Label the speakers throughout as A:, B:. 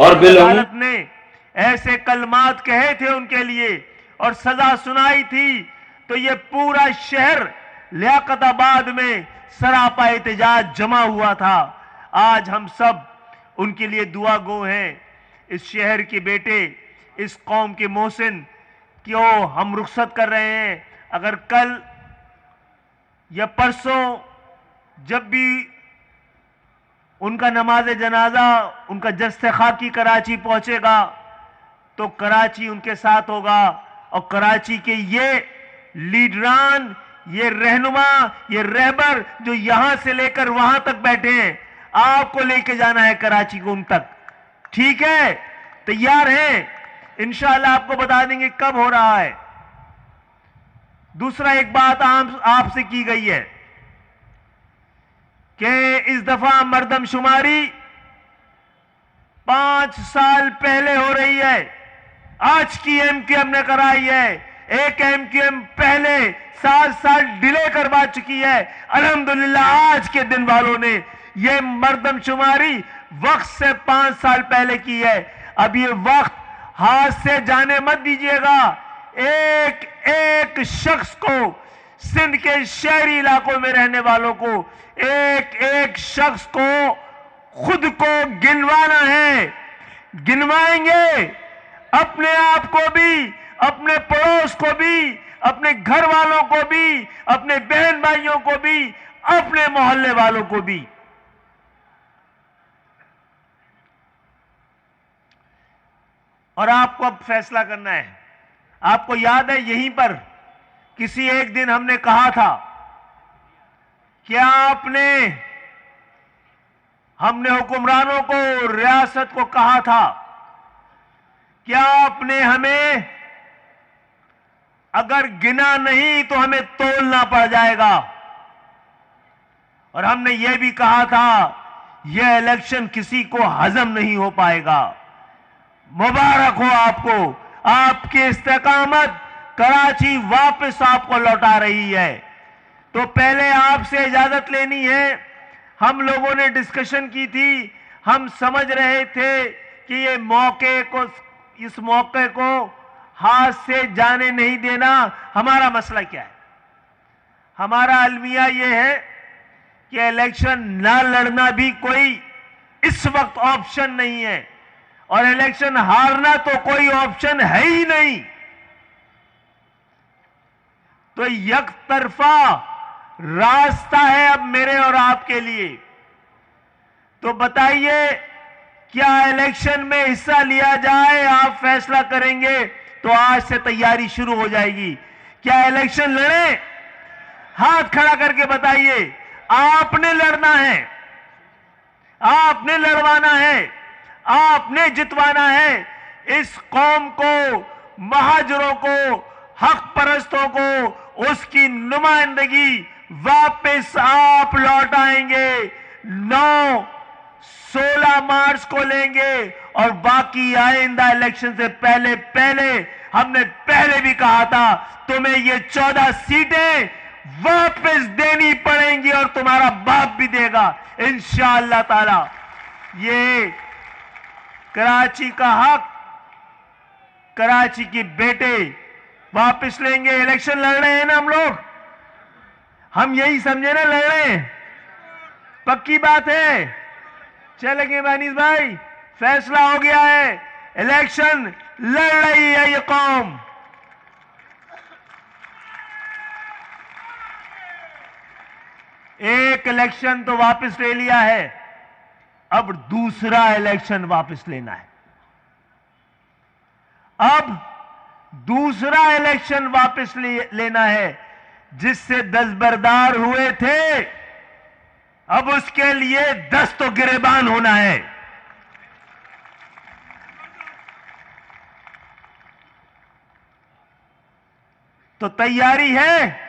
A: और
B: अदालत ने ऐसे कलमात कहे थे उनके लिए और सजा सुनाई थी, तो ये पूरा शहर लियाकताबाद में सरापा एहतजाज जमा हुआ था। आज हम सब उनके लिए दुआ गो हैं। इस शहर के बेटे, इस कौम के मोहसिन क्यों हम रुखसत कर रहे हैं। अगर कल या परसों जब भी उनका नमाज जनाजा, उनका जस्ते खाकी कराची पहुंचेगा, तो कराची उनके साथ होगा और कराची के ये लीडरान, ये रहनुमा, ये रहबर जो यहां से लेकर वहां तक बैठे हैं, आपको लेके जाना है कराची को उन तक। ठीक है, तैयार हैं? इंशाअल्लाह आपको बता देंगे कब हो रहा है। दूसरा, एक बात आपसे की गई है कि इस दफा मर्दमशुमारी 5 साल पहले हो रही है। आज की एमक्यूएम ने कराई है। एक एमक्यूएम पहले 7 साल डिले करवा चुकी है। अल्हम्दुलिल्लाह आज के दिन वालों ने यह मर्दमशुमारी वक्त से 5 साल पहले की है। अब ये वक्त हाथ से जाने मत दीजिएगा। एक एक शख्स को, सिंध के शहरी इलाकों में रहने वालों को, एक एक शख्स को खुद को गिनवाना है। गिनवाएंगे अपने आप को भी, अपने पड़ोस को भी, अपने घर वालों को भी, अपने बहन भाइयों को भी, अपने मोहल्ले वालों को भी। और आपको अब फैसला करना है। आपको याद है यहीं पर किसी एक दिन हमने कहा था, क्या हमने हुक्मरानों को, रियासत को कहा था, क्या आपने हमें अगर गिना नहीं तो हमें तोलना पड़ जाएगा। और हमने यह भी कहा था यह इलेक्शन किसी को हजम नहीं हो पाएगा। मुबारक हो आपको, आपकी इस्तेकामत कराची वापस आपको लौटा रही है। तो पहले आपसे इजाजत लेनी है। हम लोगों ने डिस्कशन की थी, हम समझ रहे थे कि इस मौके को हाथ से जाने नहीं देना। हमारा मसला क्या है? हमारा अलमिया यह है कि इलेक्शन ना लड़ना भी कोई इस वक्त ऑप्शन नहीं है, और इलेक्शन हारना तो कोई ऑप्शन है ही नहीं। तो एक तरफा रास्ता है अब मेरे और आपके लिए। तो बताइए, क्या इलेक्शन में हिस्सा लिया जाए? आप फैसला करेंगे तो आज से तैयारी शुरू हो जाएगी। क्या इलेक्शन लड़े? हाथ खड़ा करके बताइए। आपने लड़ना है, आपने लड़वाना है, आपने जितवाना है। इस कौम को, महाजरों को, हक परस्तों को उसकी नुमाइंदगी वापस आप लौटाएंगे। 9-16 मार्च को लेंगे और बाकी आइंदा इलेक्शन से पहले पहले, हमने पहले भी कहा था, तुम्हें ये 14 सीटें वापस देनी पड़ेंगी और तुम्हारा बाप भी देगा इंशाअल्लाह ताला। ये कराची का हक, कराची के बेटे वापस लेंगे। इलेक्शन लड़ रहे हैं ना हम लोग, हम यही समझे ना लड़ रहे हैं। पक्की बात है। चलेंगे बानीस भाई, फैसला हो गया है, इलेक्शन लड़ रही है ये कौम। एक इलेक्शन तो वापस ले लिया है, अब दूसरा इलेक्शन वापस लेना है। अब दूसरा इलेक्शन वापस लेना है, जिससे दस्तबरदार हुए थे, अब उसके लिए 10 तो गिरेबान होना है। तो तैयारी है?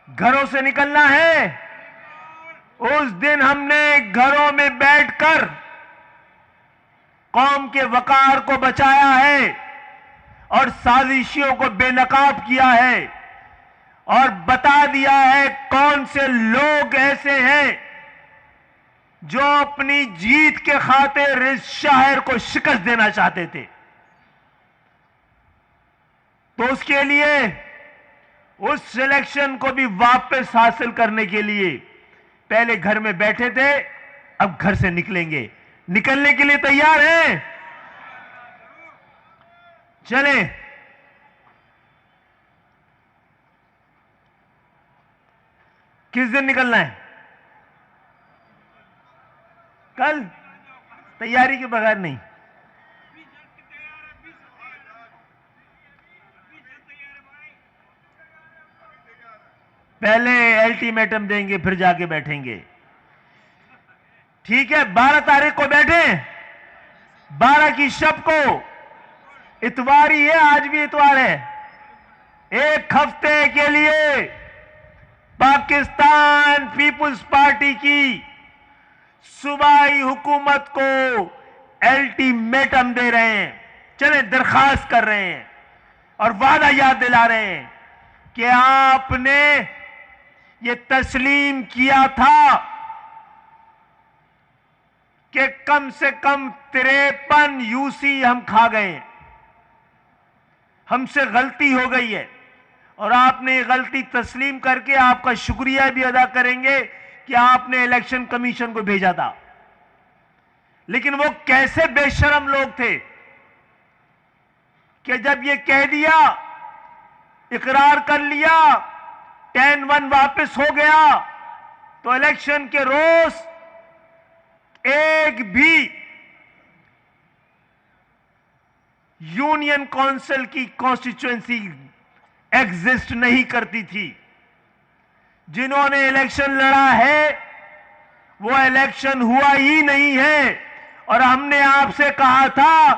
B: घरों से निकलना है। उस दिन हमने घरों में बैठकर कौम के वकार को बचाया है और साजिशियों को बेनकाब किया है और बता दिया है कौन से लोग ऐसे हैं जो अपनी जीत के खातिर इस शहर को शिकस्त देना चाहते थे। तो उसके लिए, उस इलेक्शन को भी वापस हासिल करने के लिए पहले घर में बैठे थे, अब घर से निकलेंगे। निकलने के लिए तैयार हैं? चले। किस दिन निकलना है? कल? तैयारी के बगैर नहीं। पहले अल्टीमेटम देंगे, फिर जाके बैठेंगे। ठीक है, 12 तारीख को बैठे। 12 की शब को, इतवार ही है, आज भी इतवार है। एक हफ्ते के लिए पाकिस्तान पीपुल्स पार्टी की सूबाई हुकूमत को अल्टीमेटम दे रहे हैं। चले, दरखास्त कर रहे हैं और वादा याद दिला रहे हैं कि आपने ये तस्लीम किया था कि कम से कम 53 यूसी हम खा गए, हमसे गलती हो गई है, और आपने ये गलती तस्लीम करके आपका शुक्रिया भी अदा करेंगे कि आपने इलेक्शन कमीशन को भेजा था। लेकिन वो कैसे बेशरम लोग थे कि जब ये कह दिया, इकरार कर लिया, 10-1 वापस हो गया, तो इलेक्शन के रोज एक भी यूनियन काउंसिल की कॉन्स्टिट्यूएंसी एग्जिस्ट नहीं करती थी। जिन्होंने इलेक्शन लड़ा है वो इलेक्शन हुआ ही नहीं है, और हमने आपसे कहा था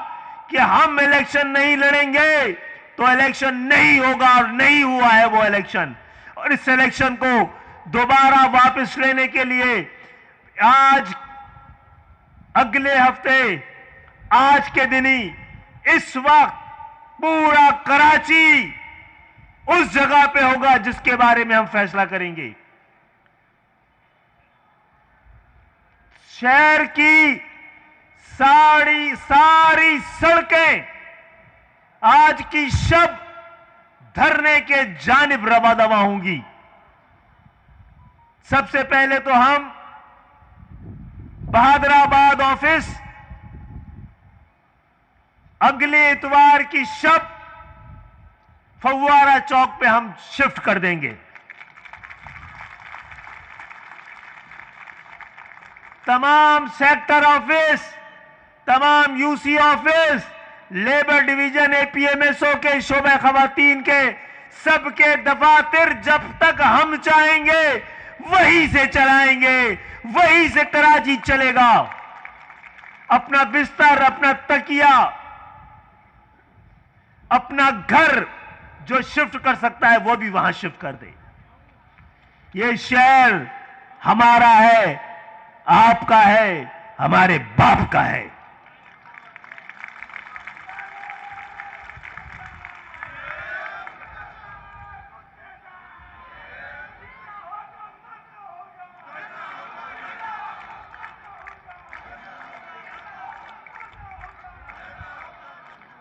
B: कि हम इलेक्शन नहीं लड़ेंगे तो इलेक्शन नहीं होगा, और नहीं हुआ है वो इलेक्शन। और इस इलेक्शन को दोबारा वापस लेने के लिए आज, अगले हफ्ते, आज के दिन ही, इस वक्त पूरा कराची उस जगह पे होगा जिसके बारे में हम फैसला करेंगे। शहर की सारी सड़कें आज की शब धरने के जानिब रवादवा होंगी। सबसे पहले तो हम बहादुराबाद ऑफिस अगले इतवार की शब फव्वारा चौक पे हम शिफ्ट कर देंगे। तमाम सेक्टर ऑफिस, तमाम यूसी ऑफिस, लेबर डिवीजन, एपीएमएसओ के शोबे खवातीन के सबके दफातर जब तक हम चाहेंगे वहीं से चलाएंगे, वहीं से कराची चलेगा। अपना बिस्तर, अपना तकिया, अपना घर जो शिफ्ट कर सकता है वो भी वहां शिफ्ट कर दे। ये शहर हमारा है, आपका है, हमारे बाप का है।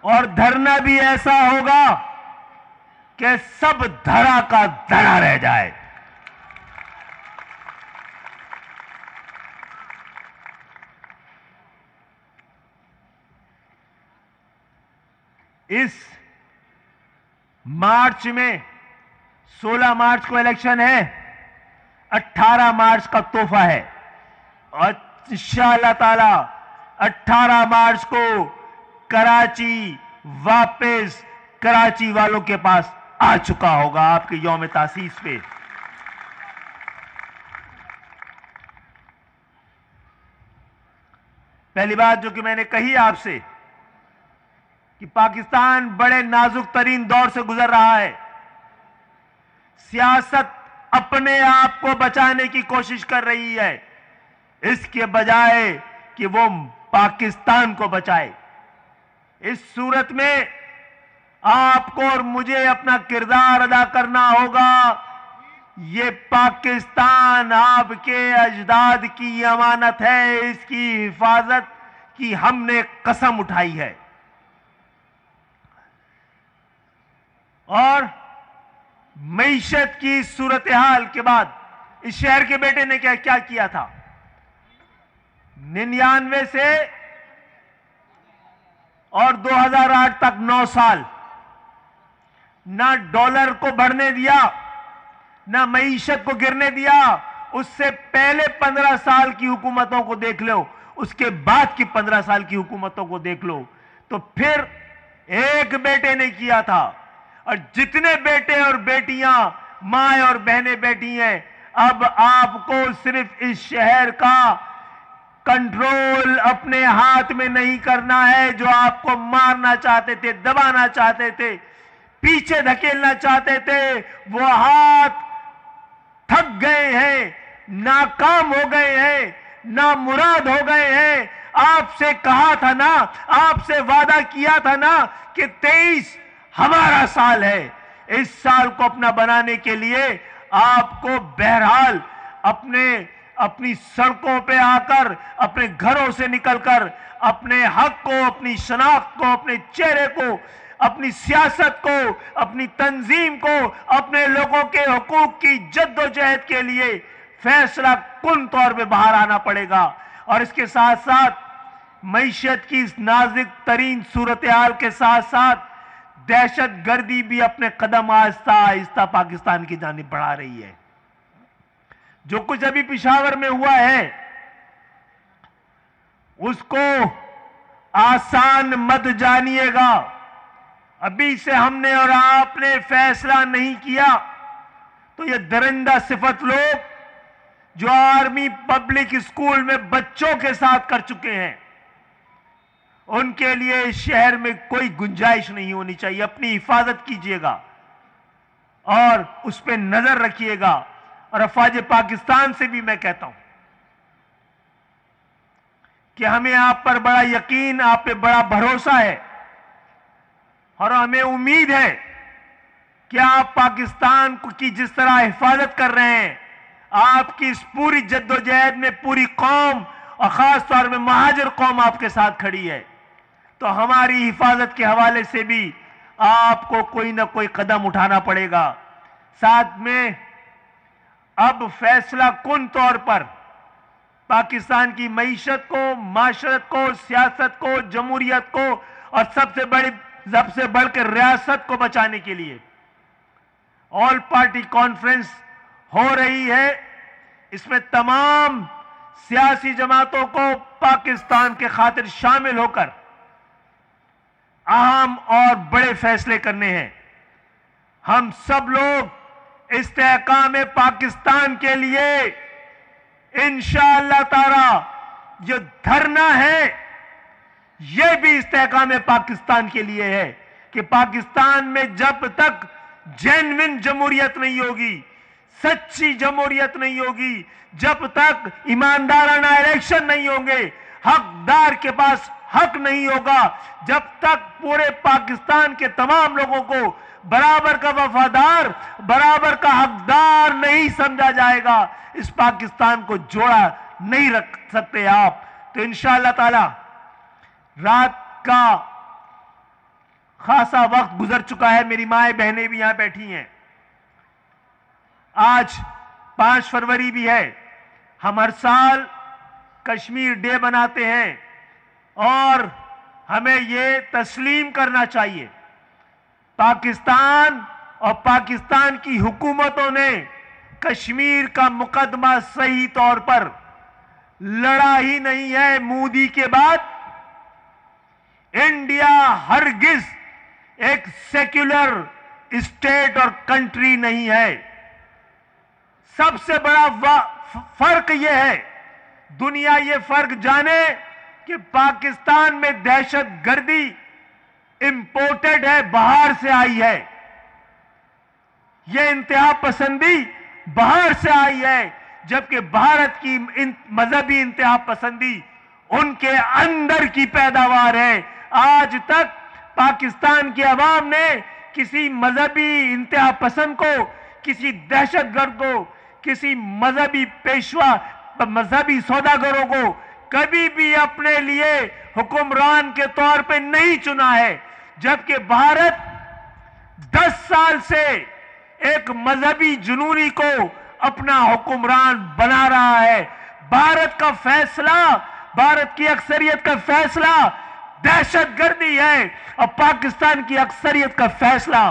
B: और धरना भी ऐसा होगा कि सब धड़ा का धड़ा रह जाए। इस मार्च में 16 मार्च को इलेक्शन है, 18 मार्च का तोहफा है, और इंशाअल्लाह ताला 18 मार्च को कराची वापस कराची वालों के पास आ चुका होगा आपके यौम तासीस पे। पहली बात जो कि मैंने कही आपसे कि पाकिस्तान बड़े नाजुक तरीन दौर से गुजर रहा है। सियासत अपने आप को बचाने की कोशिश कर रही है, इसके बजाय कि वो पाकिस्तान को बचाए। इस सूरत में आपको और मुझे अपना किरदार अदा करना होगा। ये पाकिस्तान आपके अजदाद की अमानत है, इसकी हिफाजत की हमने कसम उठाई है। और मईशत की सूरत हाल के बाद इस शहर के बेटे ने क्या क्या किया था? 99 से और 2008 तक 9 साल ना डॉलर को बढ़ने दिया, ना मईशत को गिरने दिया। उससे पहले 15 साल की हुकूमतों को देख लो, उसके बाद की 15 साल की हुकूमतों को देख लो, तो फिर एक बेटे ने किया था। और जितने बेटे और बेटियां, माएं और बहनें बैठी हैं, अब आपको सिर्फ इस शहर का कंट्रोल अपने हाथ में नहीं करना है। जो आपको मारना चाहते थे, दबाना चाहते थे, पीछे धकेलना चाहते थे, वो हाथ थक गए हैं, नाकाम हो गए हैं, नामुराद हो गए हैं। आपसे कहा था ना, आपसे वादा किया था ना कि 23 हमारा साल है। इस साल को अपना बनाने के लिए आपको बहरहाल अपनी सड़कों पे आकर, अपने घरों से निकलकर अपने हक को, अपनी शनाख्त को, अपने चेहरे को, अपनी सियासत को, अपनी तंजीम को, अपने लोगों के हुकूक की जद्दोजहद के लिए फैसला कुन तौर पे बाहर आना पड़ेगा। और इसके साथ साथ मईशत की इस नाजुक तरीन सूरत हाल के साथ साथ दहशत गर्दी भी अपने कदम आहिस्ता आहिस्ता पाकिस्तान की जानिब बढ़ा रही है। जो कुछ अभी पिशावर में हुआ है, उसको आसान मत जानिएगा। अभी से हमने और आपने फैसला नहीं किया तो ये दरिंदा सिफत लोग जो आर्मी पब्लिक स्कूल में बच्चों के साथ कर चुके हैं, उनके लिए इस शहर में कोई गुंजाइश नहीं होनी चाहिए। अपनी हिफाजत कीजिएगा और उस पर नजर रखिएगा। और अफवाज पाकिस्तान से भी मैं कहता हूं कि हमें आप पर बड़ा यकीन, आप पे बड़ा भरोसा है और हमें उम्मीद है कि आप पाकिस्तान की जिस तरह हिफाजत कर रहे हैं, आपकी इस पूरी जद्दोजहद में पूरी कौम और खास तौर में महाजर कौम आपके साथ खड़ी है। तो हमारी हिफाजत के हवाले से भी आपको कोई ना कोई कदम उठाना पड़ेगा। साथ में अब फैसला कुन तौर पर पाकिस्तान की मईशत को, माशरत को, सियासत को, जमहूरियत को और सबसे बढ़कर रियासत को बचाने के लिए ऑल पार्टी कॉन्फ्रेंस हो रही है। इसमें तमाम सियासी जमातों को पाकिस्तान के खातिर शामिल होकर अहम और बड़े फैसले करने हैं। हम सब लोग इस्तेहकाम पाकिस्तान के लिए इंशाअल्लाह ताला जो धरना है, यह भी इस्तेहकाम पाकिस्तान के लिए है कि पाकिस्तान में जब तक जेन्युइन जमहूरियत नहीं होगी, सच्ची जमहूरियत नहीं होगी, जब तक ईमानदाराना इलेक्शन नहीं होंगे, हकदार के पास हक नहीं होगा, जब तक पूरे पाकिस्तान के तमाम लोगों को बराबर का वफादार, बराबर का हकदार नहीं समझा जाएगा, इस पाकिस्तान को जोड़ा नहीं रख सकते आप। तो इंशाअल्लाह ताला रात का खासा वक्त गुजर चुका है, मेरी माएं बहनें भी यहां बैठी हैं। आज 5 फरवरी भी है। हम हर साल कश्मीर डे बनाते हैं और हमें ये तस्लीम करना चाहिए, पाकिस्तान और पाकिस्तान की हुकूमतों ने कश्मीर का मुकदमा सही तौर पर लड़ा ही नहीं है। मोदी के बाद इंडिया हरगिज एक सेक्युलर स्टेट और कंट्री नहीं है। सबसे बड़ा फर्क यह है, दुनिया ये फर्क जाने कि पाकिस्तान में दहशत गर्दी इंपोर्टेड है, बाहर से आई है। यह इंतहा पसंदी बाहर से आई है, जबकि भारत की मजहबी इंतहा पसंदी उनके अंदर की पैदावार है। आज तक पाकिस्तान की अवाम ने किसी मजहबी इंतहा पसंद को किसी दहशतगर्द को, किसी मजहबी पेशवा, मजहबी सौदागरों को कभी भी अपने लिए हुक्मरान के तौर पे नहीं चुना है। जबकि भारत 10 साल से एक मजहबी जुनूनी को अपना हुक्मरान बना रहा है। भारत का फैसला, भारत की अक्सरियत का फैसला दहशतगर्दी है और पाकिस्तान की अक्सरियत का फैसला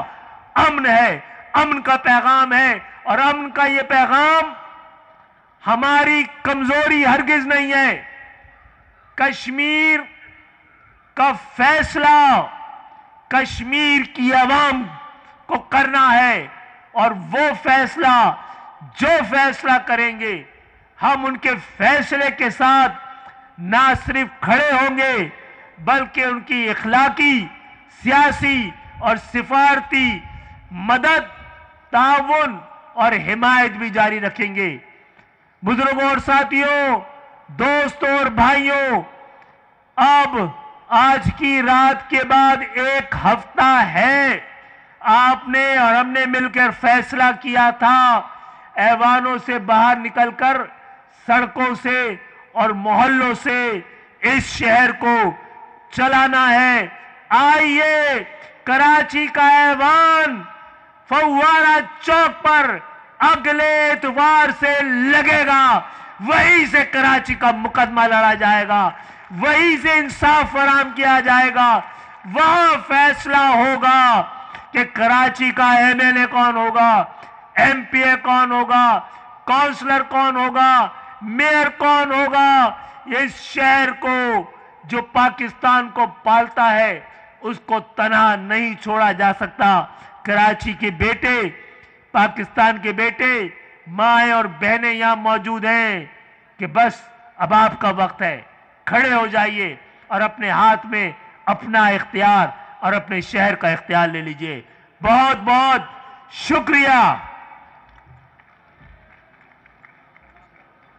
B: अमन है, अमन का पैगाम है। और अमन का यह पैगाम हमारी कमजोरी हरगिज नहीं है। कश्मीर का फैसला कश्मीर की आवाम को करना है और वो फैसला, जो फैसला करेंगे, हम उनके फैसले के साथ ना सिर्फ खड़े होंगे बल्कि उनकी इखलाकी, सियासी और सिफारती मदद, ताउन और हिमायत भी जारी रखेंगे। बुजुर्गों और साथियों, दोस्तों और भाइयों, अब आज की रात के बाद 1 हफ्ता है। आपने और हमने मिलकर फैसला किया था ऐवानों से बाहर निकलकर सड़कों से और मोहल्लों से इस शहर को चलाना है। आइए, कराची का ऐवान फव्वारा चौक पर अगले इतवार से लगेगा। वहीं से कराची का मुकदमा लड़ा जाएगा, वहीं से इंसाफ फराहम किया जाएगा। वहां फैसला होगा कि कराची का एमएलए कौन होगा, एमपीए कौन होगा, काउंसलर कौन होगा, मेयर कौन होगा। इस शहर को, जो पाकिस्तान को पालता है, उसको तनहा नहीं छोड़ा जा सकता। कराची के बेटे, पाकिस्तान के बेटे, माएं और बहनें यहां मौजूद हैं कि बस अब आपका वक्त है। खड़े हो जाइए और अपने हाथ में अपना इख्तियार और अपने शहर का इख्तियार ले लीजिए। बहुत बहुत शुक्रिया।